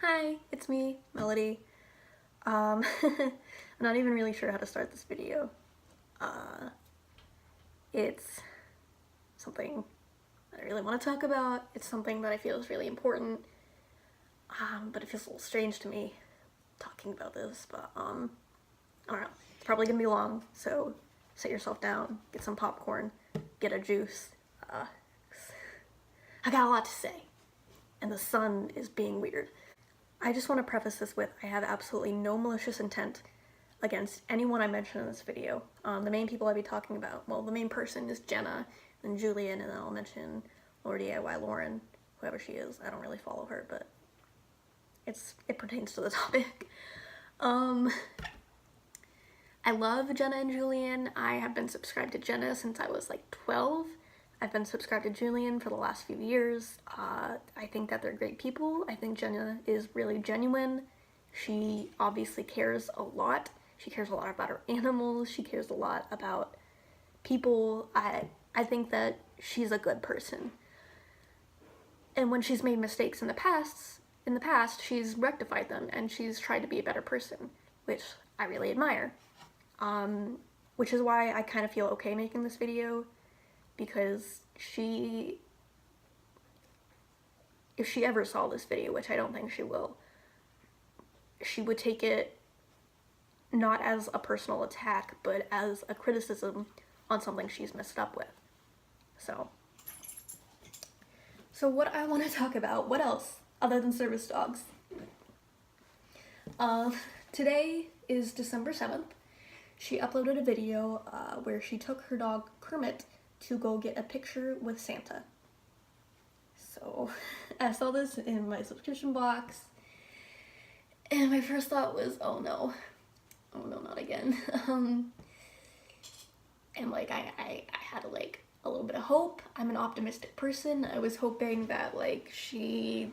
Hi, it's me, Melody. I'm not even really sure how to start this video. It's something I really want to talk about. It's something that I feel is really important. But it feels a little strange to me talking about this, but I don't know. It's probably gonna be long, so sit yourself down, get some popcorn, get a juice. I got a lot to say, and the sun is being weird. I just want to preface this with, I have absolutely no malicious intent against anyone I mention in this video. The main people I'll be talking about, well, the main person is Jenna, then Julien, and then I'll mention LaurDIY Lauren, whoever she is. I don't really follow her, but it pertains to the topic. I love Jenna and Julien. I have been subscribed to Jenna since I was like 12. I've been subscribed to Julien for the last few years. I think that they're great people. I think Jenna is really genuine. She obviously cares a lot. She cares a lot about her animals. She cares a lot about people. I think that she's a good person. And when she's made mistakes in the past, she's rectified them and she's tried to be a better person, which I really admire. Which is why I kind of feel okay making this video, because if she ever saw this video, which I don't think she will, she would take it not as a personal attack, but as a criticism on something she's messed up with. So what I want to talk about, what else other than service dogs? Today is December 7th. She uploaded a video where she took her dog Kermit to go get a picture with Santa. So I saw this in my subscription box and my first thought was, oh no, not again. And like I had like a little bit of hope. I'm an optimistic person. I was hoping that like she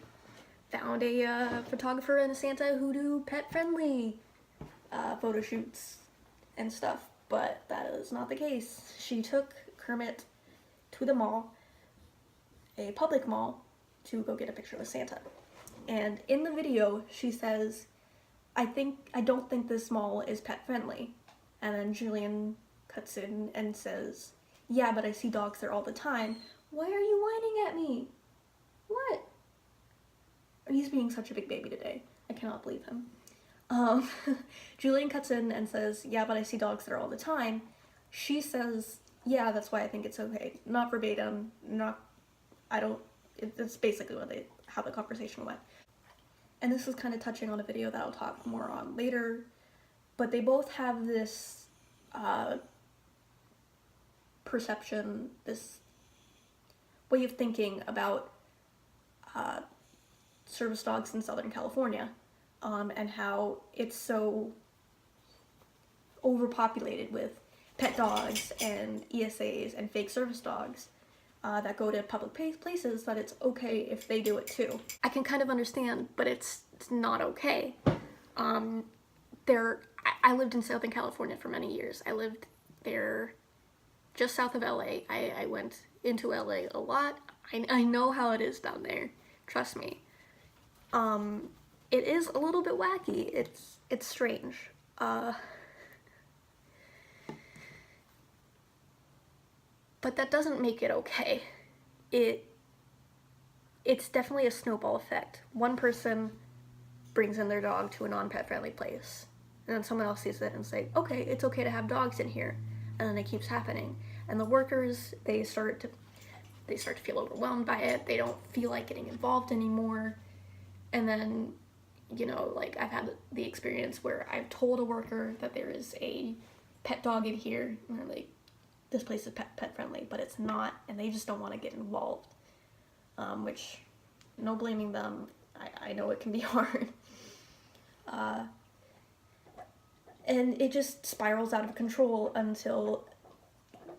found a photographer and a Santa who do pet friendly photo shoots and stuff, but that is not the case. She took Kermit to the mall, a public mall, to go get a picture with Santa. And in the video, she says, I don't think this mall is pet friendly. And then Julien cuts in and says, yeah, but I see dogs there all the time. Why are you whining at me? What? He's being such a big baby today. I cannot believe him. Julien cuts in and says, yeah, but I see dogs there all the time. She says, yeah, that's why I think it's okay. Not verbatim, it's basically how the conversation went. And this is kind of touching on a video that I'll talk more on later, but they both have this perception, this way of thinking about service dogs in Southern California, and how it's so overpopulated with pet dogs and ESAs and fake service dogs that go to public places, that it's okay if they do it too. I can kind of understand, but it's not okay. I lived in Southern California for many years. I lived there just south of LA. I went into LA a lot. I know how it is down there. Trust me. It is a little bit wacky. It's strange. But that doesn't make it okay. It's definitely a snowball effect. One person brings in their dog to a non-pet friendly place, and then someone else sees it and say, okay, it's okay to have dogs in here. And then it keeps happening. And the workers, they start to feel overwhelmed by it. They don't feel like getting involved anymore. And then, you know, like I've had the experience where I've told a worker that there is a pet dog in here, and they're like, this place is pet friendly, but it's not, and they just don't want to get involved. Which, no blaming them, I know it can be hard. And it just spirals out of control until,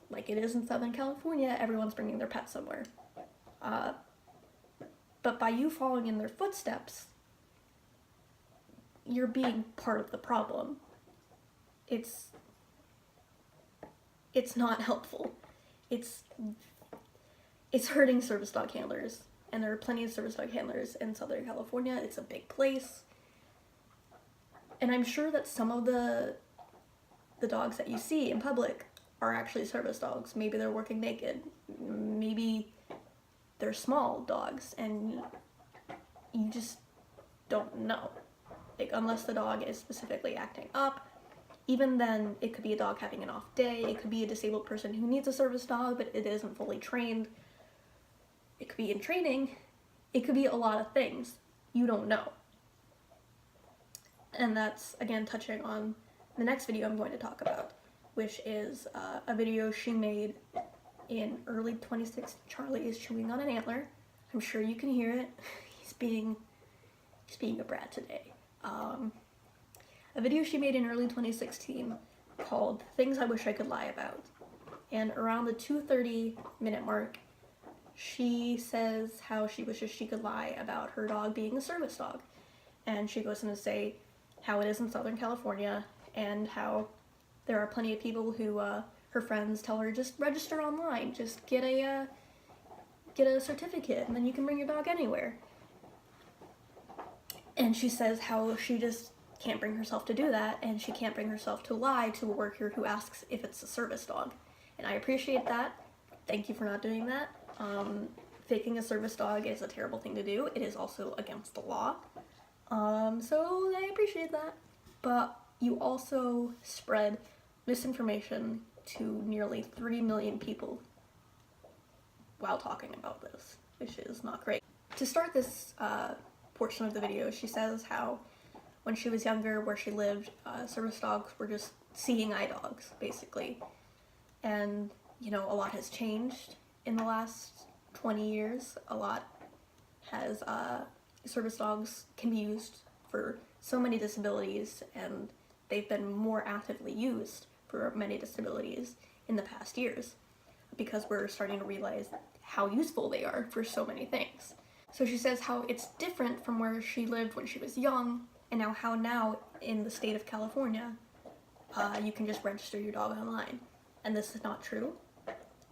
like it is in Southern California, everyone's bringing their pet somewhere. But by you following in their footsteps, you're being part of the problem. It's not helpful. It's hurting service dog handlers. and there are plenty of service dog handlers in Southern California. It's a big place. And I'm sure that some of the dogs that you see in public are actually service dogs. Maybe they're working naked. Maybe they're small dogs, and you just don't know. Like, unless the dog is specifically acting up. Even then, it could be a dog having an off day. It could be a disabled person who needs a service dog, but it isn't fully trained. It could be in training. It could be a lot of things. You don't know. And that's, again, touching on the next video I'm going to talk about, which is a video she made in early 2016. Charlie is chewing on an antler. I'm sure you can hear it. He's being a brat today. A video she made in early 2016 called Things I Wish I Could Lie About. And around the 2:30 minute mark, she says how she wishes she could lie about her dog being a service dog. And she goes on to say how it is in Southern California, and how there are plenty of people who, her friends tell her, just register online, just get a certificate, and then you can bring your dog anywhere. And she says how she just can't bring herself to do that, and she can't bring herself to lie to a worker who asks if it's a service dog. And I appreciate that. Thank you for not doing that. Faking a service dog is a terrible thing to do. It is also against the law. So I appreciate that. But you also spread misinformation to nearly 3 million people while talking about this, which is not great. To start this portion of the video, she says how when she was younger, where she lived, service dogs were just seeing eye dogs, basically. And, you know, a lot has changed in the last 20 years. A lot has, service dogs can be used for so many disabilities, and they've been more actively used for many disabilities in the past years, because we're starting to realize how useful they are for so many things. So she says how it's different from where she lived when she was young, and how now in the state of California, you can just register your dog online. And this is not true.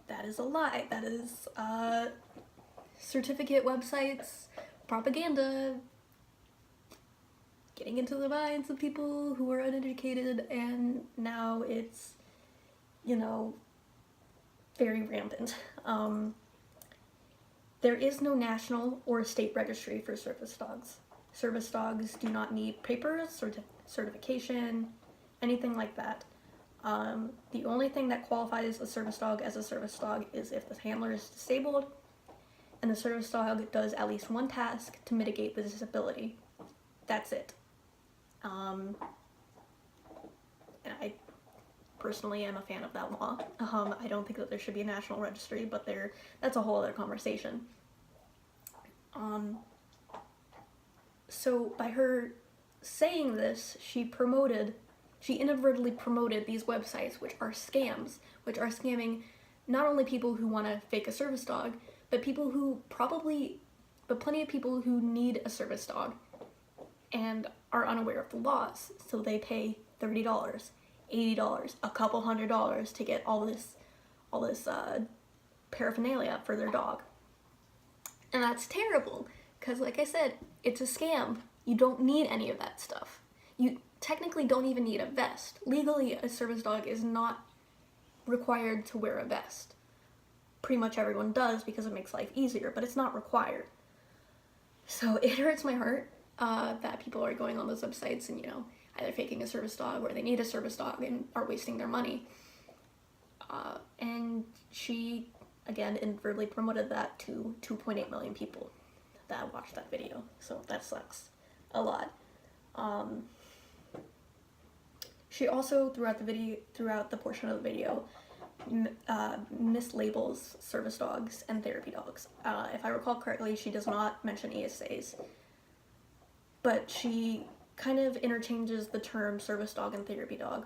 That is a lie. That is certificate websites, propaganda, getting into the minds of people who are uneducated, and now it's, you know, very rampant. There is no national or state registry for service dogs. Service dogs do not need papers, certification, anything like that. The only thing that qualifies a service dog as a service dog is if the handler is disabled, and the service dog does at least one task to mitigate the disability. That's it. And I personally am a fan of that law. I don't think that there should be a national registry, but that's a whole other conversation. So by her saying this, she inadvertently promoted these websites, which are scams, which are scamming not only people who want to fake a service dog, but plenty of people who need a service dog and are unaware of the laws. So they pay $30, $80, a couple $100 to get all this paraphernalia for their dog. And that's terrible, because like I said, it's a scam. You don't need any of that stuff. You technically don't even need a vest. Legally, a service dog is not required to wear a vest. Pretty much everyone does because it makes life easier, but it's not required. So it hurts my heart that people are going on those websites and, you know, either faking a service dog or they need a service dog and are wasting their money. And she, again, inadvertently promoted that to 2.8 million people that watched that video. So that sucks a lot. She also, throughout the portion of the video, mislabels service dogs and therapy dogs. If I recall correctly, she does not mention ESAs, but she kind of interchanges the term service dog and therapy dog,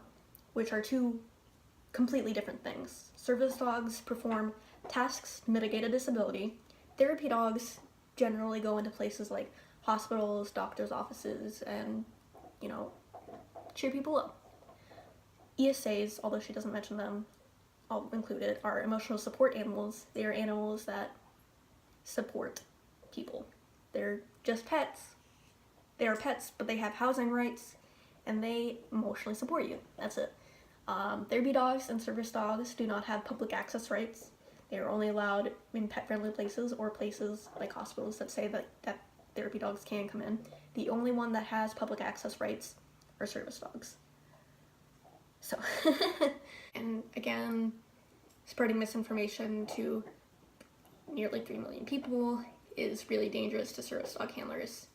which are two completely different things. Service dogs perform tasks to mitigate a disability. Therapy dogs generally go into places like hospitals, doctors' offices, and, you know, cheer people up. ESAs, although she doesn't mention them all included, are emotional support animals. They are animals that support people. They're just pets. They are pets, but they have housing rights, and they emotionally support you. That's it. Therapy dogs and service dogs do not have public access rights. They are only allowed in pet-friendly places or places like hospitals that say that therapy dogs can come in. The only one that has public access rights are service dogs. So, and again, spreading misinformation to nearly 3 million people is really dangerous to service dog handlers.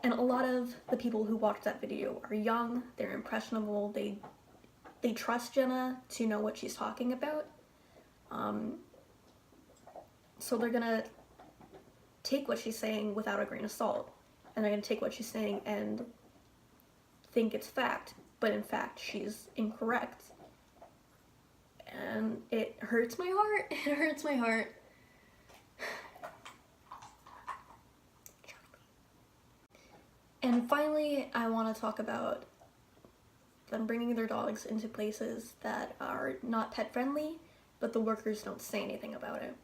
And a lot of the people who watch that video are young, they're impressionable, they trust Jenna to know what she's talking about. So they're gonna take what she's saying without a grain of salt. And they're gonna take what she's saying and think it's fact, but in fact she's incorrect. And it hurts my heart, it hurts my heart. And finally, I want to talk about them bringing their dogs into places that are not pet friendly, but the workers don't say anything about it.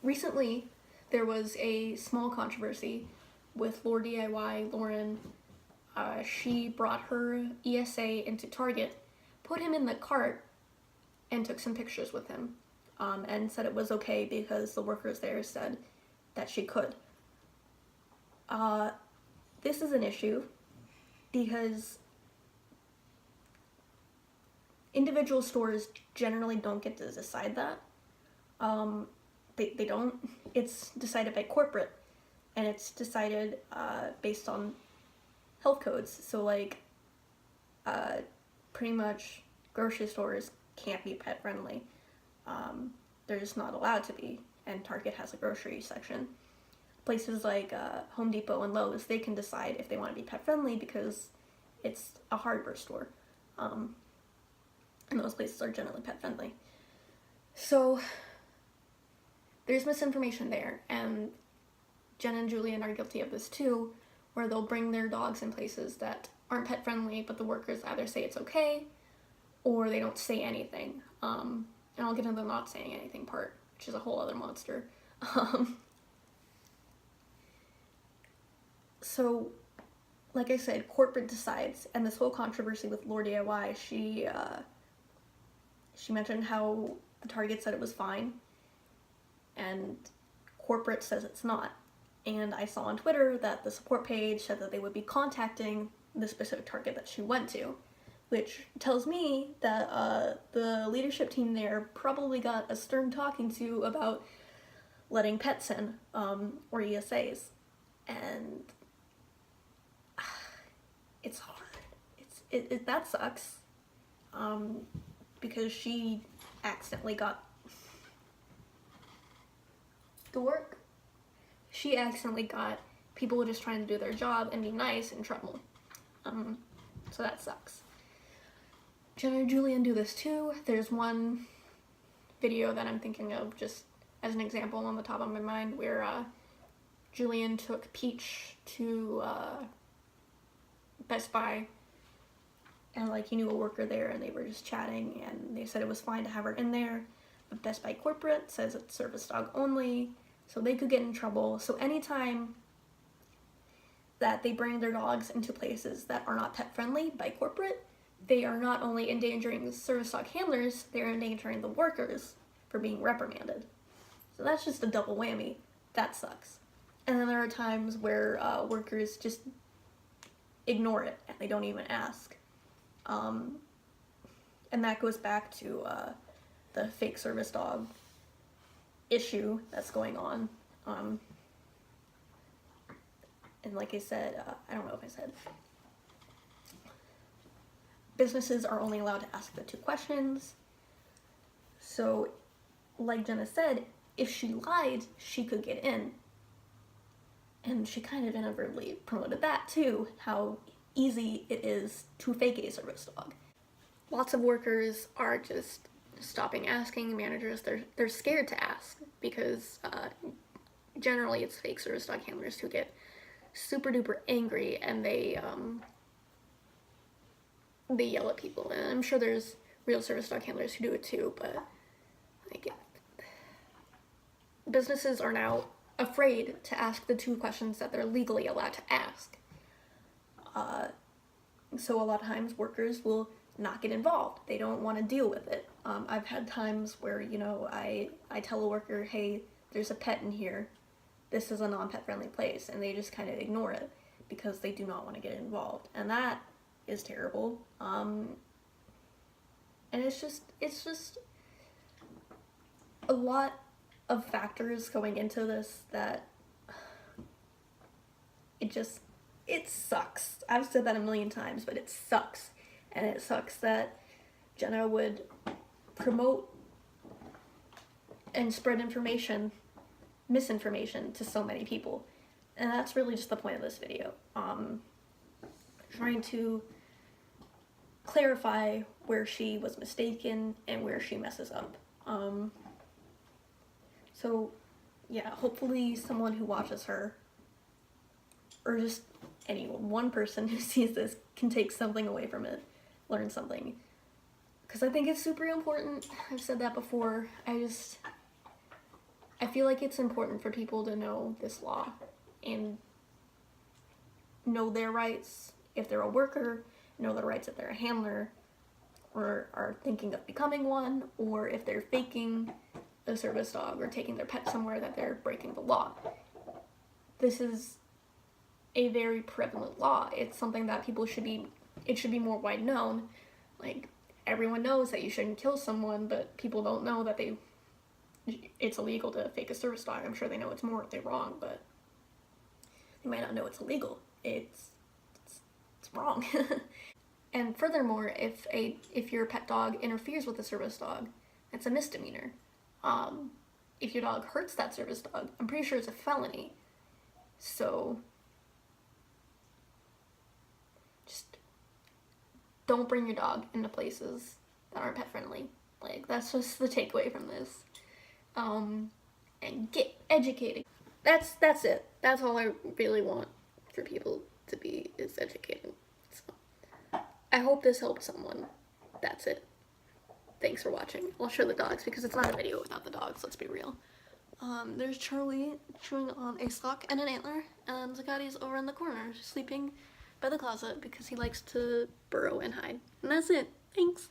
Recently, there was a small controversy with LaurDIY, Lauren. She brought her ESA into Target, put him in the cart, and took some pictures with him, and said it was okay because the workers there said that she could. This is an issue because individual stores generally don't get to decide that. They don't. It's decided by corporate, and it's decided based on health codes. So like, pretty much grocery stores can't be pet friendly. They're just not allowed to be, and Target has a grocery section. Places like Home Depot and Lowe's, they can decide if they want to be pet friendly because it's a hardware store. And those places are generally pet friendly. So there's misinformation there, and Jen and Julien are guilty of this too, where they'll bring their dogs in places that aren't pet friendly, but the workers either say it's okay or they don't say anything. And I'll get into the not saying anything part, which is a whole other monster. So, like I said, corporate decides, and this whole controversy with LaurDIY, she mentioned how the Target said it was fine, and corporate says it's not. And I saw on Twitter that the support page said that they would be contacting the specific Target that she went to, which tells me that the leadership team there probably got a stern talking to about letting pets in, or ESAs, and it's hard. That sucks, because she accidentally got the work. She accidentally got people just trying to do their job and be nice in trouble. So that sucks. Jenna and Julien do this too. There's one video that I'm thinking of just as an example on the top of my mind where Julien took Peach to Best Buy, and like he knew a worker there and they were just chatting, and they said it was fine to have her in there, but Best Buy corporate says it's service dog only, so they could get in trouble. So anytime that they bring their dogs into places that are not pet friendly by corporate, they are not only endangering the service dog handlers, they're endangering the workers for being reprimanded. So that's just a double whammy. That sucks. And then there are times where workers just ignore it and they don't even ask. And that goes back to the fake service dog issue that's going on. And like I said, I don't know if I said, businesses are only allowed to ask the 2 questions. So, like Jenna said, if she lied, she could get in. And she kind of inadvertently promoted that too, how easy it is to fake a service dog. Lots of workers are just stopping asking. Managers, they're scared to ask because generally it's fake service dog handlers who get super duper angry and they yell at people. And I'm sure there's real service dog handlers who do it too, but like, businesses are now afraid to ask the 2 questions that they're legally allowed to ask. So a lot of times workers will not get involved. They don't want to deal with it. I've had times where, you know, I tell a worker, hey, there's a pet in here. This is a non-pet friendly place, and they just kind of ignore it because they do not want to get involved. And that is terrible. And it's just a lot of factors going into this that it sucks. I've said that a million times, but it sucks. And it sucks that Jenna would promote and spread misinformation to so many people. And that's really just the point of this video. Trying to clarify where she was mistaken and where she messes up. So yeah, hopefully someone who watches her, or just anyone, one person who sees this, can take something away from it, learn something. Because I think it's super important. I've said that before. I feel like it's important for people to know this law and know their rights if they're a worker, know their rights if they're a handler, or are thinking of becoming one, or if they're faking a service dog or taking their pet somewhere, that they're breaking the law. This is a very prevalent law. It's something that it should be more wide known. Like, everyone knows that you shouldn't kill someone, but people don't know that it's illegal to fake a service dog. I'm sure they know it's morally wrong, but they might not know it's illegal. It's wrong. And furthermore, if your pet dog interferes with a service dog, it's a misdemeanor. If your dog hurts that service dog, I'm pretty sure it's a felony. So just don't bring your dog into places that aren't pet friendly. Like, that's just the takeaway from this. And get educated. That's it. That's all I really want for people to be, is educated. So I hope this helped someone. That's it. Thanks for watching. I'll show the dogs because it's not a video without the dogs, let's be real. There's Charlie chewing on a sock and an antler, and Zakati's over in the corner sleeping by the closet because he likes to burrow and hide. And that's it. Thanks.